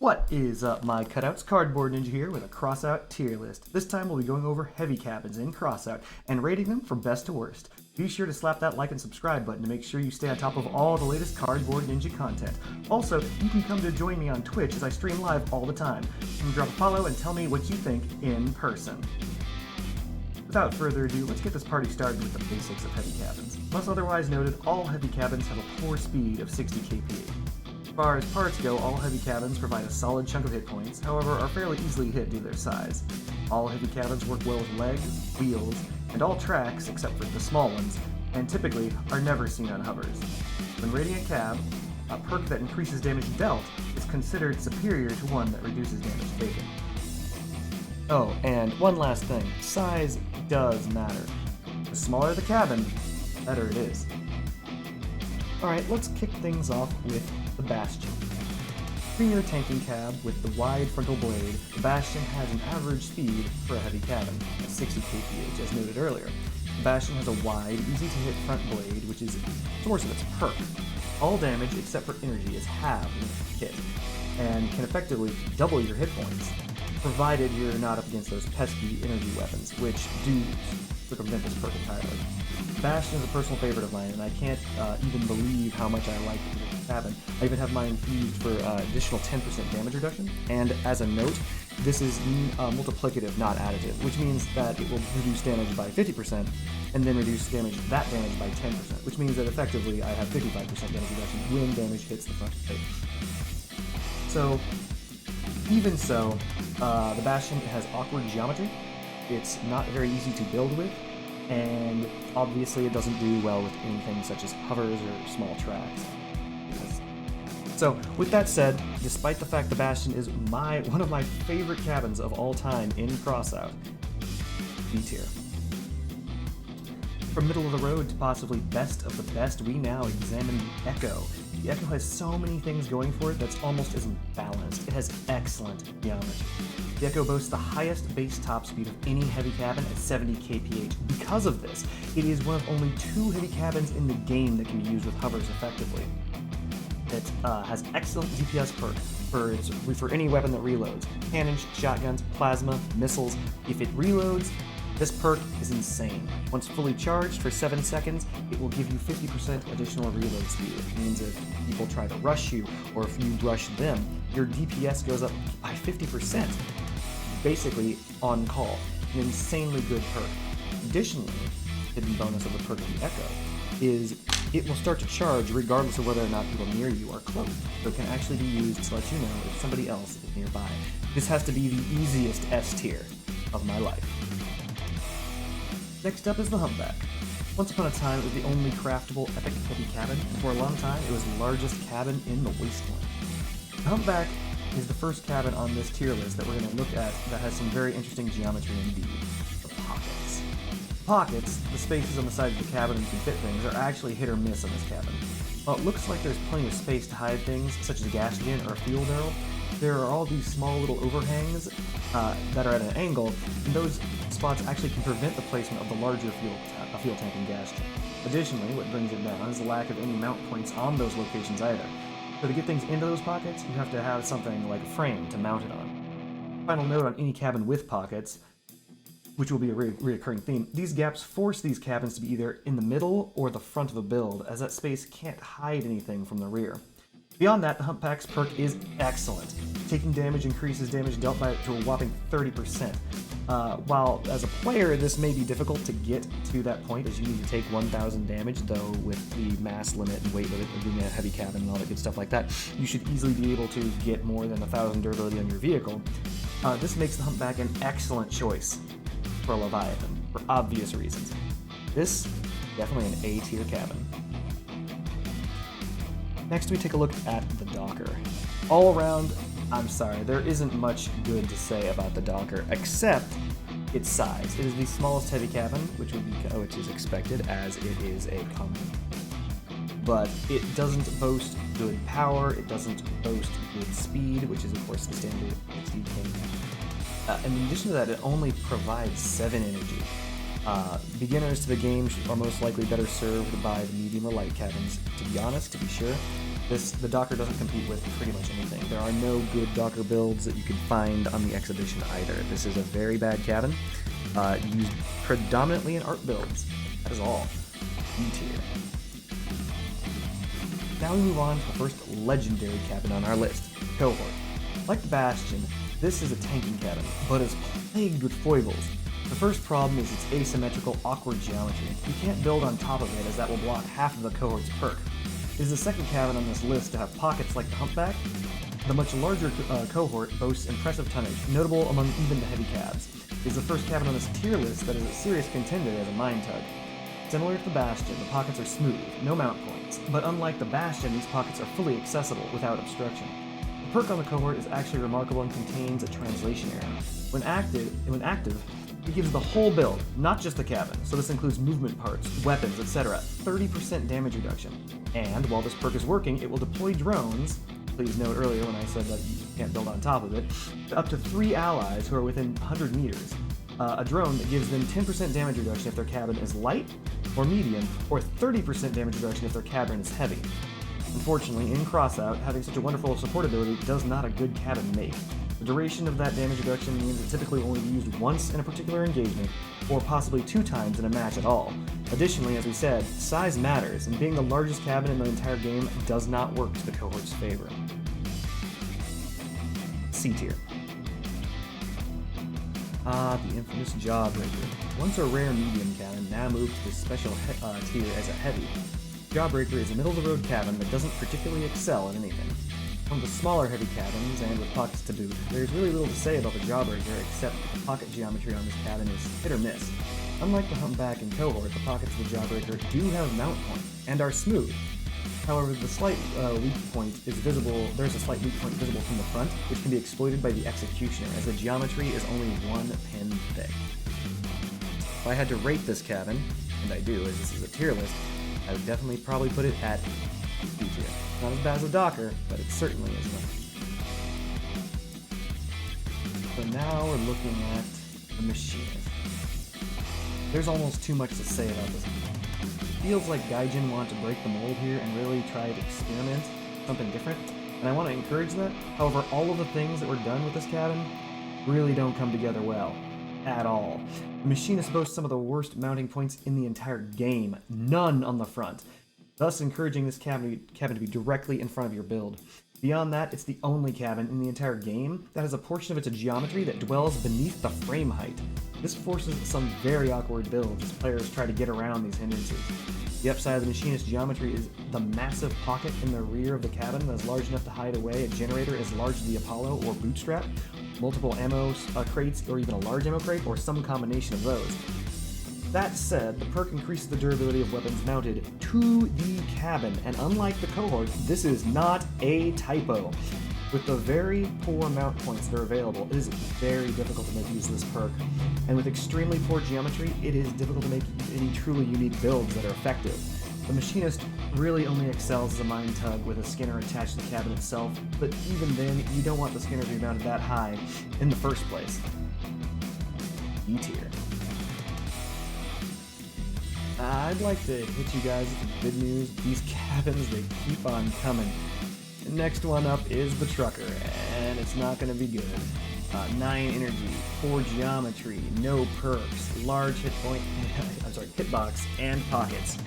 What is up, my cutouts? Cardboard Ninja here with a Crossout tier list. This time we'll be going over heavy cabins in Crossout and rating them from best to worst. Be sure to slap that like and subscribe button to make sure you stay on top of all the latest Cardboard Ninja content. Also, you can come to join me on Twitch as I stream live all the time. You can drop a follow and tell me what you think in person. Without further ado, let's get this party started with the basics of heavy cabins. Unless otherwise noted, all heavy cabins have a poor speed of 60 kph. As far as parts go, all heavy cabins provide a solid chunk of hit points, however are fairly easily hit due to their size. All heavy cabins work well with legs, wheels, and all tracks except for the small ones, and typically are never seen on hovers. When rating a cab, a perk that increases damage dealt is considered superior to one that reduces damage taken. Oh, and one last thing, size does matter. The smaller the cabin, the better it is. Alright, let's kick things off with the Bastion. Being a tanking cab with the wide frontal blade, the Bastion has an average speed for a heavy cabin, at 60 kph as noted earlier. The Bastion has a wide, easy-to-hit front blade, which is the source of its perk. All damage except for energy is halved when it's hit, and can effectively double your hit points, provided you're not up against those pesky energy weapons, which do circumvent this perk entirely. Bastion is a personal favorite of mine, and I can't even believe how much I like the cabin. I even have mine infused for additional 10% damage reduction, and as a note, this is multiplicative, not additive, which means that it will reduce damage by 50%, and then reduce that damage by 10%, which means that effectively I have 55% damage reduction when damage hits the front plate. So, even so, the Bastion has awkward geometry. It's not very easy to build with, and obviously it doesn't do well with anything such as hovers or small tracks. So, with that said, despite the fact the Bastion is one of my favorite cabins of all time in Crossout, B tier. From middle of the road to possibly best of the best, we now examine the Echo. The Echo has so many things going for it that's almost isn't balanced. It has excellent geometry. The Echo boasts the highest base top speed of any heavy cabin at 70 kph. Because of this, it is one of only 2 heavy cabins in the game that can be used with hovers effectively. It has excellent DPS perk for any weapon that reloads. Cannons, shotguns, plasma, missiles. If it reloads, this perk is insane. Once fully charged for 7 seconds, it will give you 50% additional reload speed. It means if people try to rush you, or if you rush them, your DPS goes up by 50%. Basically, on call. An insanely good perk. Additionally, hidden bonus of the perk of the Echo is it will start to charge regardless of whether or not people near you are close. So it can actually be used to let you know if somebody else is nearby. This has to be the easiest S tier of my life. Next up is the Humpback. Once upon a time, it was the only craftable epic heavy cabin, and for a long time, it was the largest cabin in the Wasteland. The Humpback is the first cabin on this tier list that we're going to look at that has some very interesting geometry indeed. The pockets. Pockets, the spaces on the side of the cabin where you can fit things, are actually hit or miss on this cabin. While it looks like there's plenty of space to hide things, such as a gas can or a fuel barrel, there are all these small little overhangs that are at an angle, and those spots actually can prevent the placement of the larger fuel tank and gas tank. Additionally, what brings it down is the lack of any mount points on those locations either. So to get things into those pockets, you have to have something like a frame to mount it on. Final note on any cabin with pockets, which will be a reoccurring theme, these gaps force these cabins to be either in the middle or the front of the build, as that space can't hide anything from the rear. Beyond that, the Humpback's perk is excellent. Taking damage increases damage dealt by it to a whopping 30%. While as a player, this may be difficult to get to that point, as you need to take 1,000 damage, though with the mass limit and weight limit of being a heavy cabin and all that good stuff like that, you should easily be able to get more than 1,000 durability on your vehicle. This makes the Humpback an excellent choice for a Leviathan, for obvious reasons. This, definitely an A tier cabin. Next, we take a look at the Docker. All around, I'm sorry, there isn't much good to say about the Docker, except its size. It is the smallest heavy cabin, which is expected, as it is a common. But it doesn't boast good power, it doesn't boast good speed, which is of course the standard speed king. And in addition to that, it only provides 7 energy. Beginners to the game are most likely better served by the medium or light cabins, to be honest, to be sure. The Docker doesn't compete with pretty much anything. There are no good Docker builds that you can find on the exhibition either. This is a very bad cabin, used predominantly in art builds. That is all. E tier. Now we move on to the first legendary cabin on our list, Cohort. Like the Bastion, this is a tanking cabin, but is plagued with foibles. The first problem is its asymmetrical, awkward geometry. You can't build on top of it, as that will block half of the Cohort's perk. It is the second cabin on this list to have pockets like the Humpback. The much larger Cohort boasts impressive tonnage, notable among even the heavy cabs. It is the first cabin on this tier list that is a serious contender as a mine tug. Similar to the Bastion, the pockets are smooth, no mount points, but unlike the Bastion, these pockets are fully accessible without obstruction. The perk on the Cohort is actually remarkable and contains a translation error. When active, it gives the whole build, not just the cabin, so this includes movement parts, weapons, etc., 30% damage reduction. And while this perk is working, it will deploy drones, please note earlier when I said that you can't build on top of it, to up to 3 allies who are within 100 meters. A drone that gives them 10% damage reduction if their cabin is light or medium, or 30% damage reduction if their cabin is heavy. Unfortunately, in Crossout, having such a wonderful support ability does not a good cabin make. The duration of that damage reduction means it typically only be used once in a particular engagement, or possibly 2 times in a match at all. Additionally, as we said, size matters, and being the largest cabin in the entire game does not work to the Cohort's favor. C tier. The infamous Jawbreaker. Once a rare medium cabin, now moved to this special tier as a heavy. Jawbreaker is a middle-of-the-road cabin that doesn't particularly excel at anything. One of the smaller heavy cabins, and with pockets to boot, there's really little to say about the Jawbreaker except that the pocket geometry on this cabin is hit or miss. Unlike the Humpback and Cohort, the pockets of the Jawbreaker do have mount points, and are smooth. However, the slight weak point is visible. There's a slight weak point visible from the front, which can be exploited by the Executioner, as the geometry is only 1 pin thick. If I had to rate this cabin, and I do, as this is a tier list, I would definitely probably put it at B tier. Not as bad as a Docker, but it certainly is not. So now we're looking at the Machinist. There's almost too much to say about this. It feels like Gaijin want to break the mold here and really try to experiment something different, and I want to encourage that. However, all of the things that were done with this cabin really don't come together well. At all. The Machinist boasts some of the worst mounting points in the entire game, none on the front, thus encouraging this cabin to be directly in front of your build. Beyond that, it's the only cabin in the entire game that has a portion of its geometry that dwells beneath the frame height. This forces some very awkward builds as players try to get around these hindrances. The upside of the Machinist geometry is the massive pocket in the rear of the cabin that is large enough to hide away a generator as large as the Apollo or Bootstrap, multiple ammo crates, or even a large ammo crate, or some combination of those. That said, the perk increases the durability of weapons mounted to the cabin, and unlike the Cohort, this is not a typo. With the very poor mount points that are available, it is very difficult to make use of this perk, and with extremely poor geometry, it is difficult to make any truly unique builds that are effective. The Machinist really only excels as a mine tug with a skinner attached to the cabin itself, but even then, you don't want the skinner to be mounted that high in the first place. E tier. I'd like to hit you guys with some good news. These cabins, they keep on coming. The next one up is the Trucker, and it's not going to be good. 9 energy, 4 geometry, no perks, large hitbox, and pockets.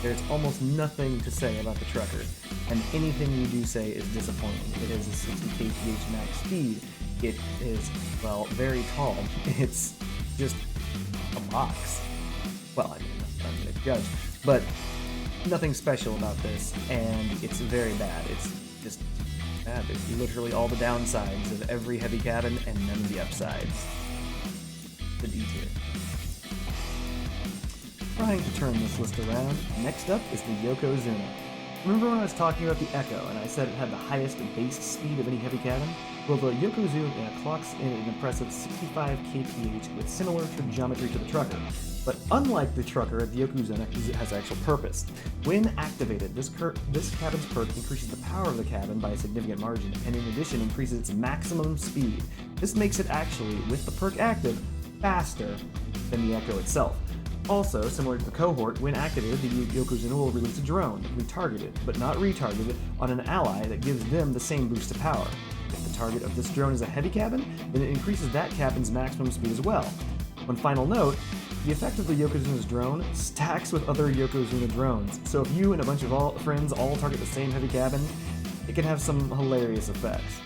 There's almost nothing to say about the Trucker, and anything you do say is disappointing. It has a 60 kph max speed. It is, well, very tall. It's just a box. Well, I mean, I'm going to judge, but nothing special about this, and it's very bad. It's just bad. There's literally all the downsides of every heavy cabin and none of the upsides. The D tier. Trying to turn this list around, next up is the Yokozuna. Remember when I was talking about the Echo and I said it had the highest base speed of any heavy cabin? Well, the Yokozuna clocks in an impressive 65 kph with similar geometry to the Trucker. But unlike the Trucker, the Yokozuna has actual purpose. When activated, this cabin's perk increases the power of the cabin by a significant margin, and in addition increases its maximum speed. This makes it actually, with the perk active, faster than the Echo itself. Also, similar to the cohort, when activated, the Yokozuna will release a drone, retargeted, but not retargeted, on an ally that gives them the same boost to power. If the target of this drone is a heavy cabin, then it increases that cabin's maximum speed as well. One final note, the effect of the Yokozuna's drone stacks with other Yokozuna drones, so if you and a bunch of friends all target the same heavy cabin, it can have some hilarious effects.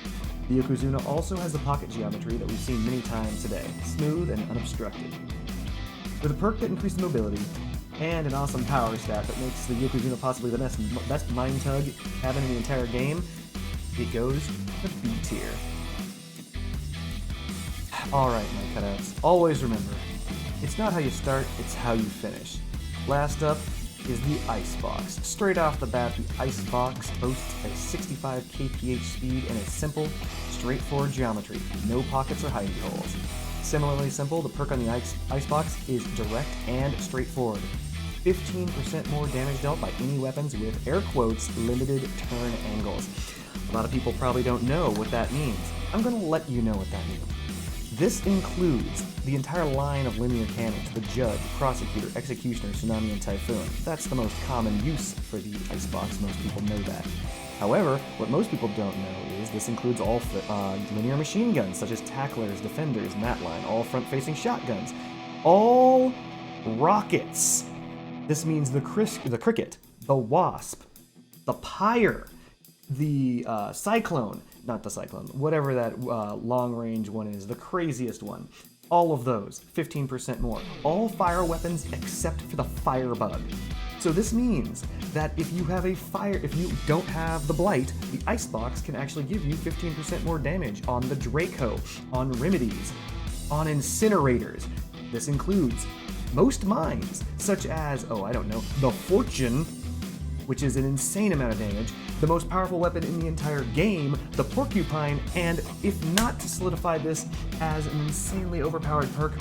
The Yokozuna also has the pocket geometry that we've seen many times today, smooth and unobstructed. With a perk that increases mobility, and an awesome power stat that makes the Yokozuna possibly the best mind tug cabin in the entire game, it goes to B tier. Alright, my cutouts, always remember, it's not how you start, it's how you finish. Last up is the Icebox. Straight off the bat, the Icebox boasts a 65 kph speed and a simple, straightforward geometry, no pockets or hidey holes. Similarly simple, the perk on the Icebox is direct and straightforward. 15% more damage dealt by any weapons with, air quotes, limited turn angles. A lot of people probably don't know what that means. I'm going to let you know what that means. This includes the entire line of linear cannons, the Judge, Prosecutor, Executioner, Tsunami, and Typhoon. That's the most common use for the Icebox, most people know that. However, what most people don't know is this includes all linear machine guns, such as Tacklers, Defenders, Matline, all front-facing shotguns, all rockets. This means the Cricket, the Wasp, the Pyre, the Cyclone, not the Cyclone, whatever that long-range one is, the craziest one. All of those, 15% more. All fire weapons except for the Firebug. So this means that if you don't have the Blight, the Icebox can actually give you 15% more damage on the Draco, on Remedies, on Incinerators. This includes most mines, such as, the Fortune, which is an insane amount of damage, the most powerful weapon in the entire game, the Porcupine, and if not to solidify this as an insanely overpowered perk,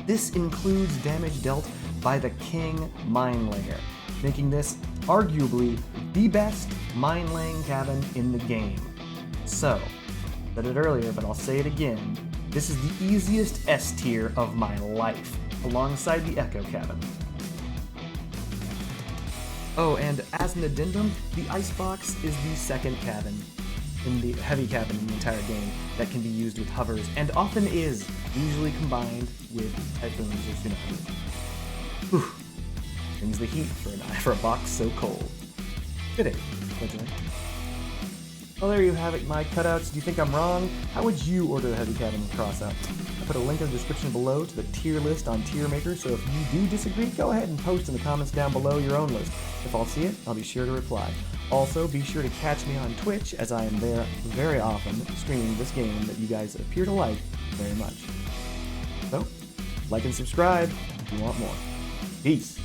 this includes damage dealt by the King Mine Layer, making this arguably the best mine laying cabin in the game. So, I said it earlier, but I'll say it again, this is the easiest S tier of my life, alongside the Echo cabin. Oh, and as an addendum, the Icebox is the second cabin, in the heavy cabin in the entire game, that can be used with hovers, and often is, usually combined with Typhoons or Tsunamis. Whew. Brings the heat for a box so cold. Fitting, don't you think? Well, there you have it, my cutouts. Do you think I'm wrong? How would you order the heavy cabin with Crossout? I put a link in the description below to the tier list on Tier Maker, so if you do disagree, go ahead and post in the comments down below your own list. If I'll see it, I'll be sure to reply. Also, be sure to catch me on Twitch, as I am there very often streaming this game that you guys appear to like very much. So, like and subscribe if you want more. Peace!